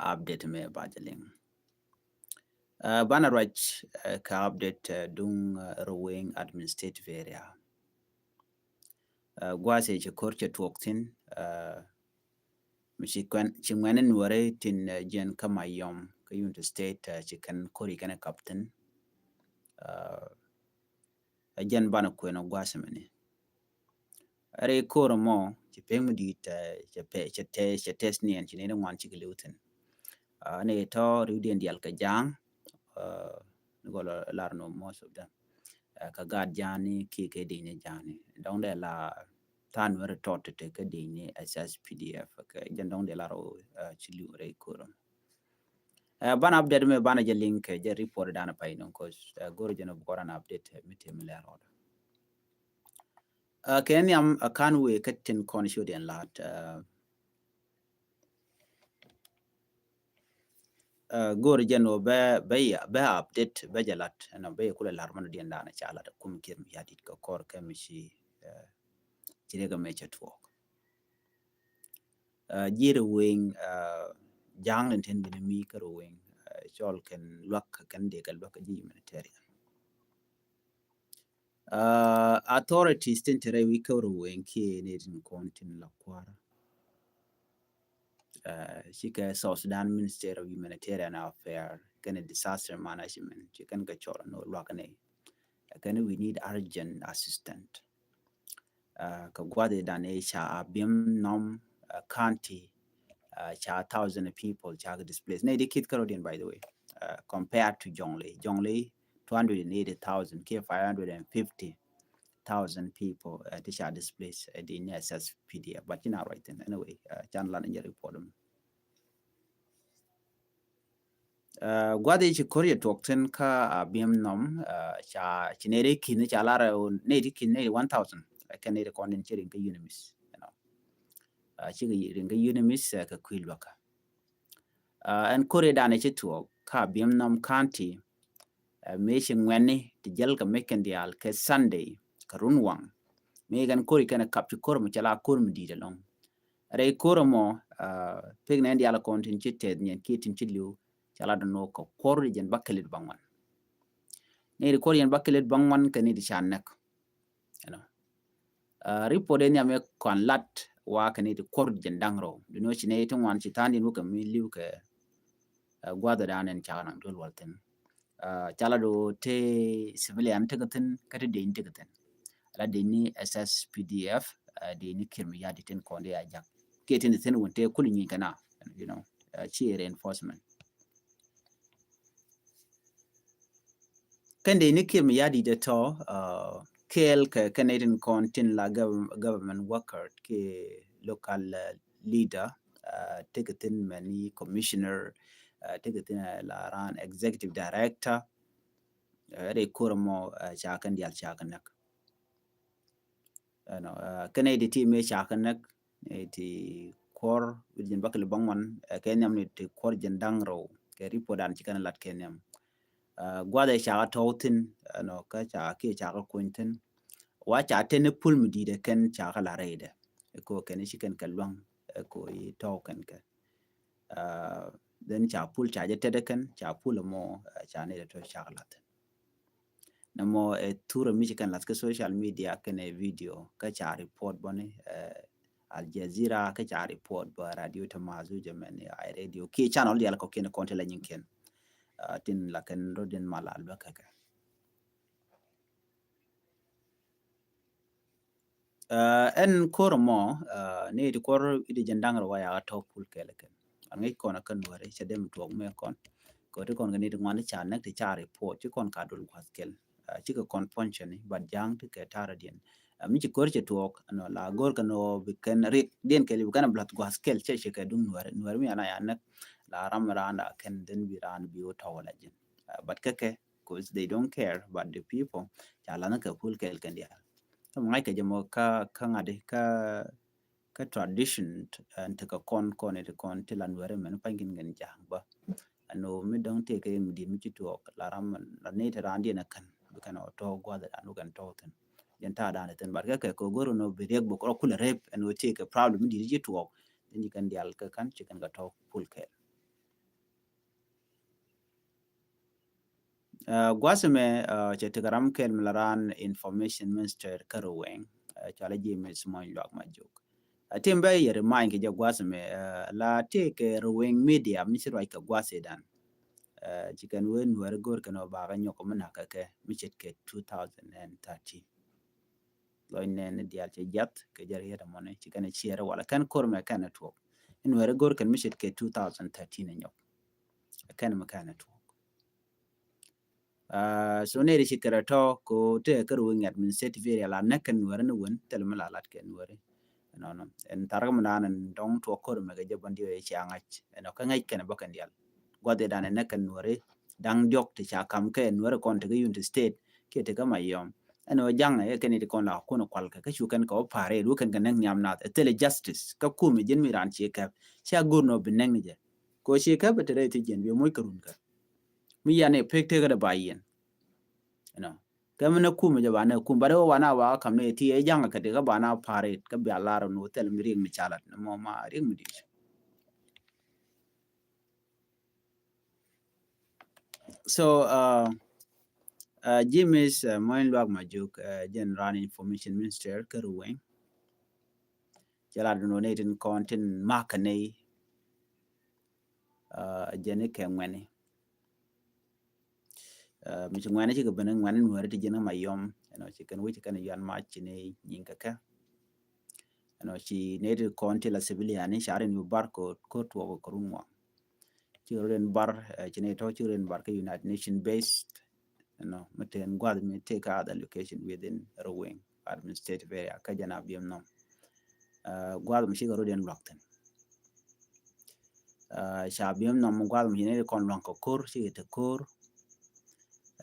update me bajaling. Bana raj ka update dung rowing administrative area. Gwase che korche tuoktin mishikwan chingwanen ware tin jen kama yom ka yunta state chikan kori kana captain jen bana kweno gwase mene. Are koro mo chipeng dit che test ni en chinene wan chikilutin. Ne to rudien dial ka jang golo larno most of them. Ka gad jani ki ke dine jani dong de la tan were tot te ke dine SS PDF ka jan dong de la ro chilu re kurum ban update me bana je link je report dana pay non cause goro jeno boran update mitem le ro ken yam kan we katin kon shuden lat goro jeno be update be jalat na be kula larman dien dana chala da kum kirm yadit ko kor kemishi chirega mecha twok jire wing jang len ten bin mi karo wing chol ken lwak kan de gal lwak ji humanitarian authorities ten tere we karo wing ki ne tin kontin la kwara shika South Sudan Minister of Humanitarian Affairs kan disaster management chikan ga chol no lwak ne kan we need urgent assistance ka gwade dane cha abim nom county cha 1,000 people cha displaced. They kid Carodian, by the way, compared to Jonglei. Jonglei 280,000, K 550,000 people which are displaced at the NSS PDF. But you know, right then anyway, channel and your report them. Gwade chi Korea Tokten ka BM nom cha chinere kin cha lara nedi kin 1,000. I can need a condensing ka unimis. Chigi ringa unimis ka kwilwaka. And Korea dane chitu ka Biamnam County mission weni to jelka mekan dial ke Sunday ka runwang megan Korea kana kapti korum chala korum di long re koromo pig na dial kontin chited nyen kitin chilu chala no ko kor jen bakelit bangwan ne Korean bakelit bangwan kan di chanak report enya me kon lat wa kan di kor jen dangro du no chine to wan chitani no kam mi liu ke gwada danen chanan dol walten chala do te civilian tegaten kata de integaten la de ni SS PDF de ni kirmi ya de ten konde ajak ketin ten wonte kulni kana chi reinforcement kan de ni kirmi ya de to kel ka Canadian contin la government worker ke local leader tegaten many commissioner tegaten la ran executive director re kurmo chakan dial chakanak Canada team me chakanak ti kor within bakal bangwan kenyam ni ti kor jendang ro ke ripodan chikan lat kenyam gwada chaka tautin ka cha ke chaka kuntin wa cha ten pul mudi de ken chaka la rede ko ken chikan kalwang ko i token ke then cha pul cha jete de ken cha pul mo cha ne to chaka lat namo tour michigan lat ke social media kene video ka cha report bone Al Jazeera ka cha report ba radio tamazu jamen ai radio ki channel yal ko ken konte la nyinken tin la ken roden malal ba kaka en kormo ne di kor idi jandang ro ya to pul kele ken angi kona kan wore che dem to me kon ko to kon ni di ngwan cha nek ti cha report ti kon ka dul kwaskel chi ko kon ponchen ba jang ti ke taradien mi ci korche tuok no la gor kano biken rit den ke libkan blat go skel che che ke dum nuar mi ana yanak la ram randa ken den bi ran bi o tawala jin but keke cause they don't care about the people chala na ke kul kel ken dia so ngai ke jamo ka ngade ka tradition and ka kon et kon tilan were men pangin ngen jang ba no mi don te ke mi di mi ci tuok la ram la ne te randi na kan bikan o to gwa da anu kan to ten yanta da ten barga ke ko goro no bi reg bo ko kula rep and we take a problem di ji to then you can dial ka kan chicken ga to full ke Gwasime chetikaram kel mlaran information minister karoweng chala James Moy Lwak Majuk. Timbe yere mind ke gwasime la take roweng media misirwa ka gwasedan. Chicken win were good can obaga nyokomana ke michet ke 2013. Loin ne dial jat ke jari yeda money chicken chere wala kan korme kan network. In were good can michet ke 2013 nyok. Kan makana network. So ne rishi karato ko te karu ngat min certificate la nakan wara no won tel mala lat ken wari no en targam nan dong to ko me ga jabandi e changach no ka ngai ken bakan dial gode dan nakan wari dang diok te cha kam ken wara kon te yunti state ke te kama yom eno jang e ken te kon la ko no kwal ka chu kan ko pare du kan kan nyam na tele justice ka ku mi jin mi ran che ka cha gurno bineng je ko che ka betere te jen bi moy karun ka mi yane pek te ga bayen kamena kum je bana kum bare wana wa kamne ti e janga kade ga bana pare ka bi alaro no tel mi ring mi chalat no ma ring mi dis so James Moin Lwak Majuk General Information Minister Karuweng jala donating content makane jene ke ngwane mi ngwane ci ga bana ngwane no rete jena mayom ci kan wuci kan yan ma ci ne nyinga ka ci ne content la civilian share ni barko ko to ko rumwa children bar chine to children bar ka United Nation based meten gwad me take other location within Rowing administrative area ka jana biem no gwad mi shiga roden lockten sha biem no gwad mi ne kon lon ko kor shi te kor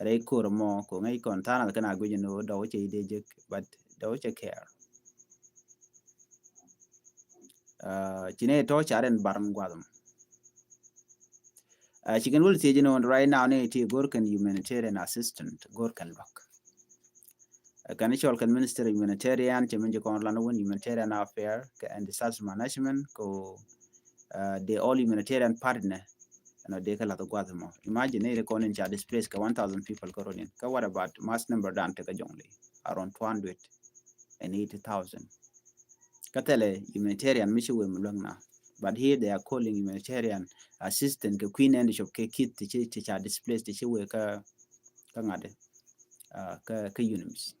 re kor mo ko ngai kon tana kana guji no do che ide je but do che care chine to charen bar gwad she can will say you know right now ne ti gorkan humanitarian assistant gorkan lock kan kan minister humanitarian chemen je kon lanu humanitarian affair and disaster management ko the all humanitarian partner they kala to gwazmo imagine ne kon in cha displace ka 1000 people koronin ka what about mass number dan te ka jongli around 280,000 katele humanitarian mishi we mulangna but here they are calling humanitarian assistant ke queen and shop ke kit te cha displaced te we ka ngade ka unims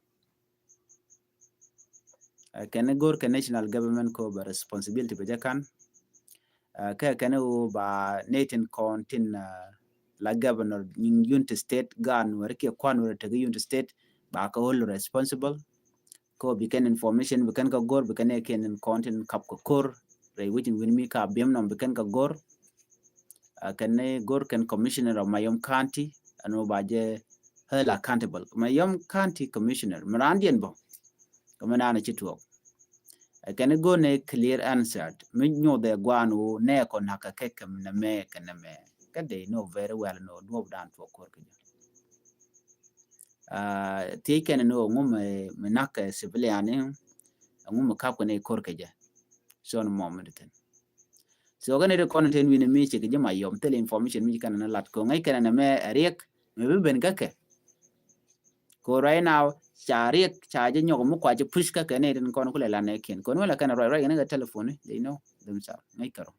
can go ka national government ko ba responsibility be jakan ka ba natin kontin la governor in unit state gan where ke kwan where te unit state ba ka all responsible ko bi ken information bi ken ka gor bi ken ken kontin kap ko kor re witin win mi ka bem no bi ken ka gor kan gor ken commissioner of Mayom County ano ba je held accountable Mayom County commissioner Mirandien bo kamana na chituo can go ne clear answered me nyo de gwanu ne ko naka kekem na me kana me ka they know very well no do dan to ko te ken no ngum me naka civilian ngum ka ko ne kor keja so no moment ten so gane de content win mi che ke ma yom tele information mi kana na lat ko ngai kana na me riek me be ben ka ke ko right now chariek chaje nyoko mu kwa je push ka kene den kon kule la ne ken kon wala kana right ne ga telephone they know themselves ngai karo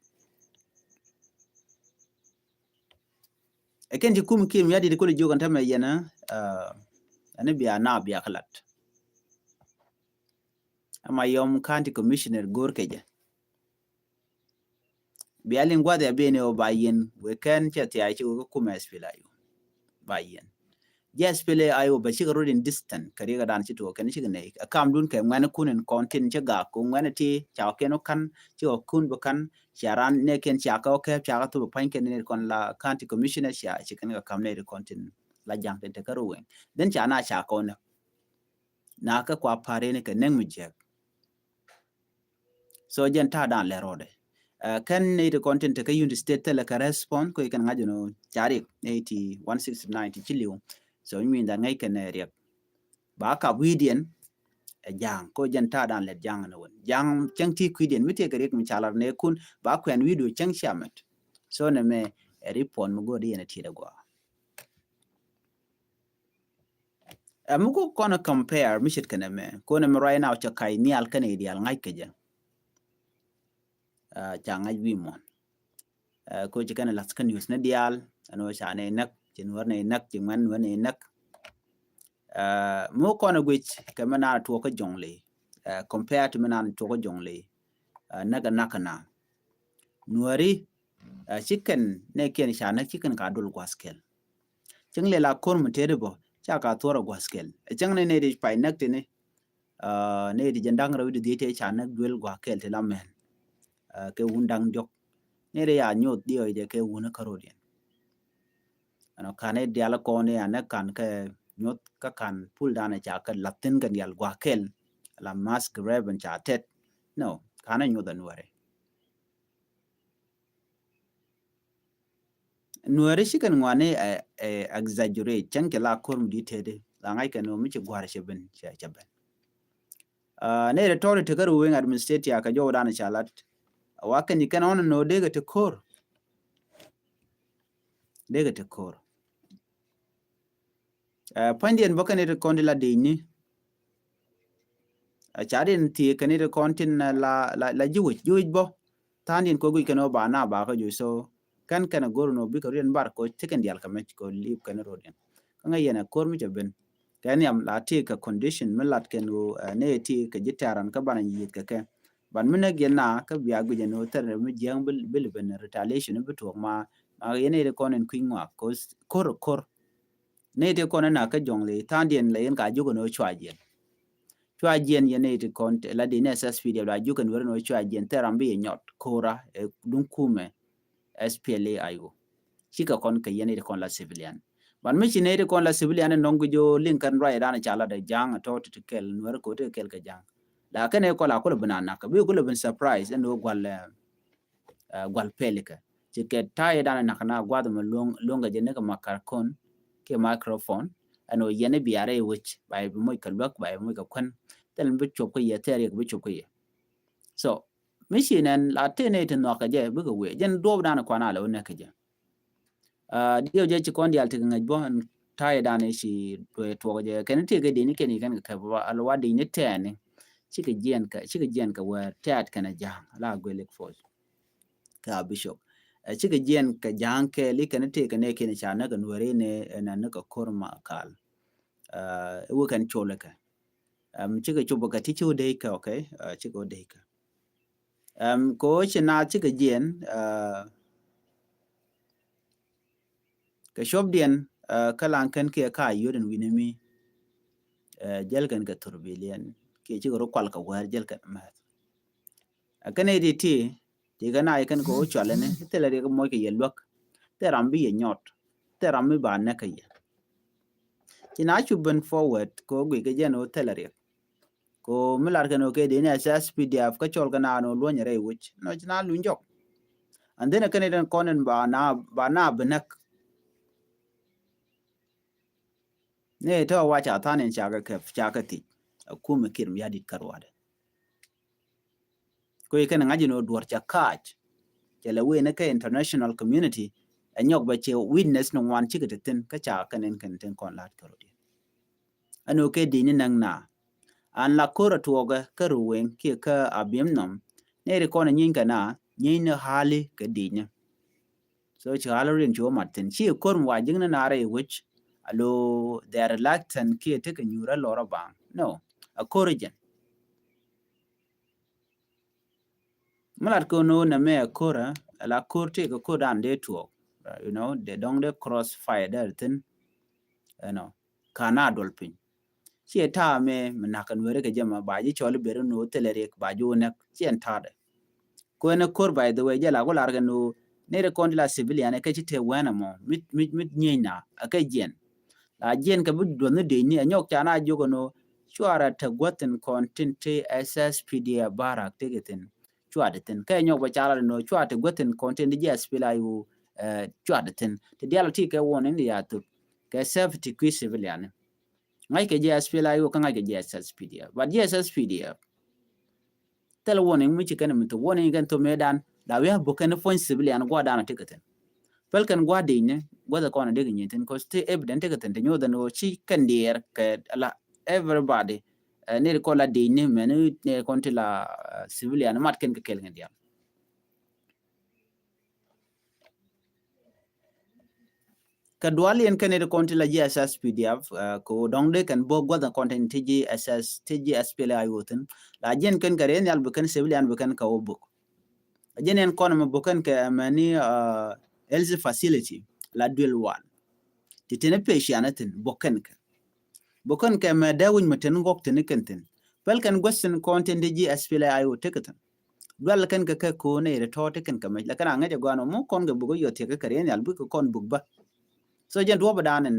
eken ji kum kim yadi ko le jogan tama yana ane biya na biya khalat ama yom county commissioner gor keje biya lingwa de bene o bayen we kan chati ai ko kuma spilayo bayen yes pele ayo ba shi rodin distant kare ga dan chito kan shi ne akam dun kai ngana kunin content che ga ko ngana ti cha ke no kan chi o kun bo kan sharan ne ken cha ka ke cha to pan ken ne kon la county commissioner sha chi kan ga kam ne content la jang te ka ruwen den cha na cha ko na ka kwa pare ne ka neng mi je so jen ta dan le rode kan ne content ka yund state tele ka respond ko kan ngajo no chari 80 169 ti chiliu so mi da ngai kan ne ba ka widien jang ko jen ta dan le jang no won jang chang ti kwidien mi te ka rek mi chalar ne kun ba kwen video chang shamet so ne me report mo godi ene ti da go Muko kona compare mishit kana me kona me right now cha kai ni al kana ideal ngai keja cha ngai wi mon ko ji kana las kan news na dial ano cha ne nak chin war ne nak chin man war ne nak mo kona gwich ka mana to ko jongle compare to mana to ko jongle naga nakana nuari chicken ne ken cha na chicken ka dul gwaskel chingle la kon mutere bo cha ka tora gwaskel chang ne de pai nak te ne di jandang rawi di te cha nak duel gwakel te la men ke undang jok ne re ya nyot dio je ke wuna karodien ano kane diala ko ne ana kan ke nyot ka kan pul dana cha ka latin kan yal gwakel la mask graben cha tet no kana nyoda nuare shi kan ngwane exaggerate chan ke la korm di tede la ngai kan no mi che gwar sheben cha chaben ne re tore te garu wen administrator ka jo dana cha lat wa kan ni kan on no de ga te kor dega te kor pandien boka ne kondi la dini charin ti kane de kontin la juj bo tandin ko gui kano ba na ba ko ju so kan kana gor no bi ko ren bar ko tiken dial kamech ko lip kana rodien kanga yena kor mi jaben kan yam la ti ka condition melat ken ne ti ka jitaran ka bana yit ka ke ban mena gena ka biya guje no tar mi jang bil ben retaliation bi to ma yene de konen kwingwa ko kor ne te kona na ka jongle tandien le en ka jugo no chwajen yene te konte la de ssp de la jugo no no chwajen terambi nyot kora dun kume spla ayo chika kon ka yene te kon la civilian ban mi chine te kon la civilian nongu jo linkan rai dana chala de jang to te kel nwer ko te kel ka jang la kane ko la ko banana ka bi ko le bin surprise en do gwal pelika chike tay dana nakana gwado ma longa jene ka makar kon ke microphone ano yene biare which by moy ka lok by moy ka kwan tel bi chop ko yetere bi chop ko ye so machine en la tene te no ka je bi ko we jen do dana kwana la wona ka je dio je ci kon dial te ngaj bo tay dana shi to je ken te ga deni ken kan ka ba alwa de ni tene ci ka jen ka wer tat kana jang la gwelek fo ka bishop chiga jen ka janke li kana te kana kene chana kan wore ne na ka korma kal wo kan cholaka chiga chuba ka tichu dei ka okay chiga dei ka ko china chiga jen ka shob dien kalan kan ke ka yoden winemi jel kan ka turbilian ke chiga ro kwal ka war jel kan ma kana di ti diga na ikan ko chale ne tele de mo ke yelwak te rambi ye nyot te rambi ba ne ka ye kina chu ben forward ko gwe ke jeno tele re ko milar ke no ke de ne SSPDF ka chol kana no lo nyere wich no china lunjok and then kan den konen ba na benak ne to wa cha tanen chaga ti ku me kirm yadit karwade ko ikan ngaji no duor cha kach chele we ne ka international community anyok ba che witness no wan chigeten ka cha kanen kan ten kon lat karodi ano ke dini nang na an la kora tuoga ka ruwen ke ka abiem nom ne re kona nyin kana nyin hali ka dinya so cha halorin jo maten chi korm wa jingna na re which alo they are reluctant ke te ka nyura lora bang no a korigen malat ko no na me kora la korte ka kodan de tuo you know they don't they cross fire there then you know kana dolpin chi ta me nakan were ke jama baji chol beru no telere ba jo ne chien tade ko ne kor by the way jala ko larga no ne re kon la civilian ke chi te wana mo mit nyina aka jen la jen ka bu do ne de ni anyok chana jogo no chuara ta goten kontinte SSPD barak tegeten chuadeten ka nyok ba chala no chuate goten kontin di SPLA yu chuadeten te dialo ti ke won ni ya tu ke safety qui civilian ngai ke SPLA yu ka ngai ke SSPD but SSPD tel warning mi chikene mi to warning kan to medan da we have boken phone civilian go dana tegeten pel kan gwa de ne gwa da kona de nyin tin ko ste evident ka tin nyo da no chi kan der ka la everybody ne ko la de ne men ne kon ti la civilian mat ken ka kel ndia ka dual yen kan ne kon ti la GSS PDF ko dong de kan bo gwa da content TGSS TGSPL ayotin la jen kan ka ren yal bu kan civilian bu kan ka obuk jen en kon mo bu kan ka mani health facility la dual one titene patianatin bokan ka ma dawin matan ngok tin kantin bal kan gwastin content ji aspila ayo tekatan dwal kan ka ko ne re to tekan ka mai lakana ngaje gwano mo kon ga bugo yote ka kare ne albu ko kon bugba so jen do badanen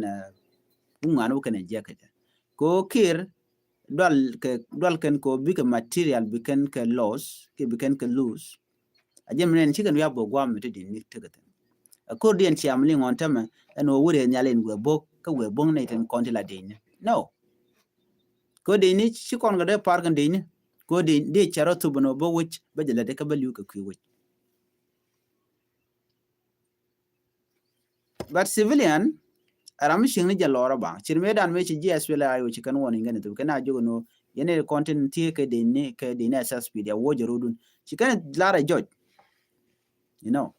ngano kan je ka ko kir dwal kan ko bi ka material bi kan ka loss ke bi kan ka lose ajem ne chikan ya bo gwam te din ni tekatan ko dien chiamli ngon tama eno wure nyalen go bok ka we bong ne ten konti la din no ko de ni ci kon ga de par gan de ni ko de charo tu bono bo wich ba jela de ka ba liu ka ku wich but civilian aram shing ni jalora ba chirme dan me ci GS wala ayo ci kan woni ngane to kana jogo no yene content ti ke de ni SSP dia wo jaro dun ci kan lara joj you know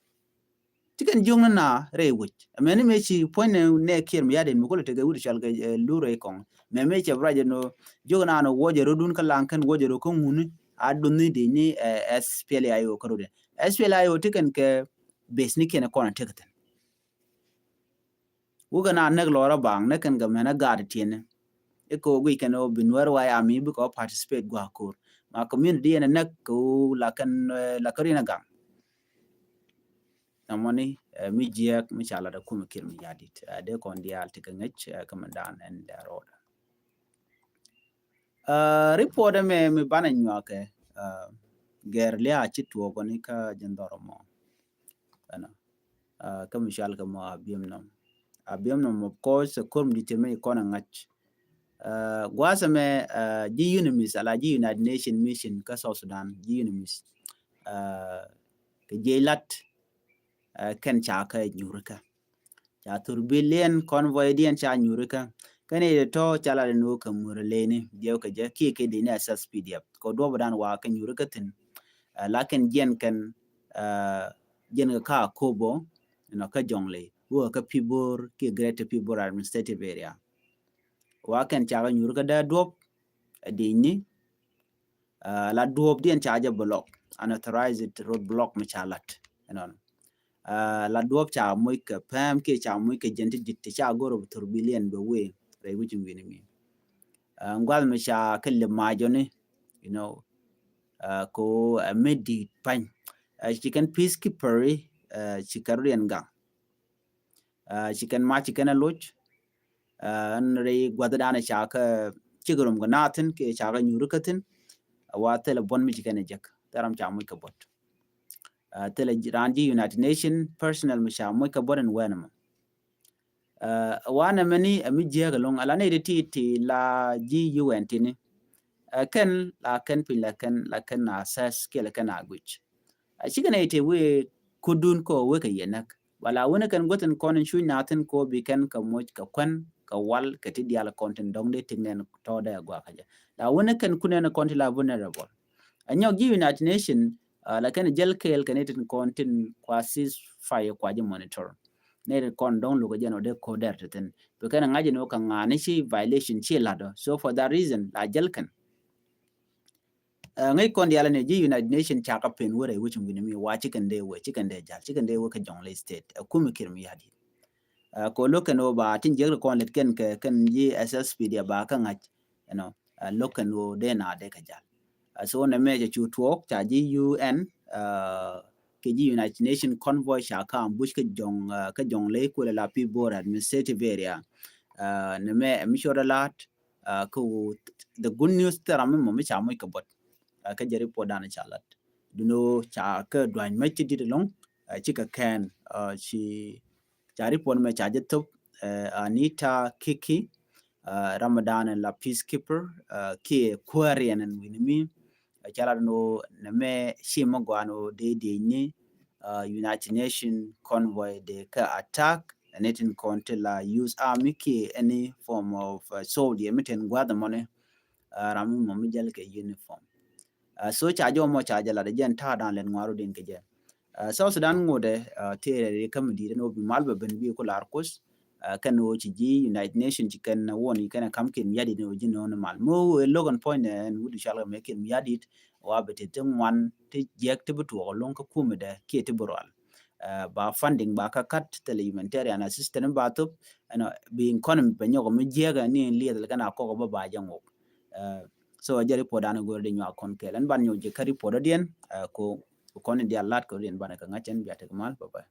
tiken jung na re wich amene me ci point ne kir mi yaden mi ko te ga wuri chal ga luro e kon me ci braje no jogna no woje rodun ka lankan woje ro ko ngunu adun ni de ni SPL ayo ko de SPL ayo tiken ke bes ni ken ko na tekten wuga na nag lora bang ne kan ga mena gad tiene e ko wi ken o binwar wa ya mi ko participate gwa ko ma community ene nak ko la kan la karina gam namoni mi jiak mi chala da kuma kir mi yadit de kon dial tikangech kamandan and road report me bana nywake ger lia chitwo koni ka jandoro mo ana ka mishal ka mo abiem nam of course kum diteme kona ngach gwasa me ji unimis ala ji United Nation mission ka South Sudan ji unimis ke jelat ken cha ka nyurka cha turbilien convoy dien cha nyurka kane to chala no ka murlene dio ka je ki de ne SSPDF ko do badan wa ka nyurka tin lakin jen kan jen ka kobo no ka jongle wo ka pibor ki greater pibor administrative area wa kan cha nyurka da dop de ni la dop dien cha ja block unauthorized road block ma chalat non la duop cha moy ka pam ke cha moy ke jenti ditte cha goro turbilien be we re wuci ngini mi ngwal me cha kelle majone you know ko medi pan chicken peacekeeper chikarien gang chicken ma chicken loch an re gwadana cha ka chigorum go natin ke cha ga nyurukatin wa tele bon mi chicken jak taram cha moy ka bot tele ranji United Nation personal misha moy ka boden wenama wana mani ami jega long ala ne ti la GUN tini ken la ken pin la ken na assess ke la ken aguch chigana ite we kudun ko we ka yenak wala wona kan goten konen shu natin ko bi ken ka moj ka kwan ka wal ka ti diala content dong de tignen to da gwa kaja la wona kan kunen content la vulnerable anyo gi United Nation la ken jel kel kan itin content kwasis fire kwaje monitor ne kon don lugo jeno de ko der ten to kana ngaje no kan ngani shi violation chi lado so for that reason la jel kan ngai kon diala ne ji United Nation cha ka pen wore wuci ngini mi wa chicken de we ka jongle state kuma kirmi yadi ko lokan o ba tin jegro kon let ken kan ji SSP dia ba kan ngaj you know lokan o de na de ka jal so na me chu tuok cha ji UN ke ji United Nation convoy cha ka ambush ka jongle ko la pi bor administrative area na me mi shora lat ko the good news tera mo mi cha mo ka bot ka jeri po dana chalat duno cha ka dwan ma ti di long chi ka kan chi chari pon me cha jeto Anita Kiki Ramadan and la peacekeeper ki Korean and winimi chala no na me shimo gwano de ni United Nation convoy de ka attack and it in la use army ki any form of soldier mitten gwada money ramu mo jal ke uniform so cha jo mo cha jala de jen ta dan len ngwaru din ke je so Sudan ngode tere kam di no bi malba ben bi ko lar kus kan wo ci ji United Nation ci kan woni kan kam kin yadi no ji no mal mo logan point en wudu shala me kin yadi wa bete ten wan te jek te butu lon ka kuma da ke te boral ba funding ba ka kat te humanitarian assistance ba to ano bi economy be nyogo me jega ni li dal kana ko ba jango so jari po dana go de nyaa kon ke lan ban nyo je kari po dien ko kon dia lat ko len ban ka ngachen biate mal bye bye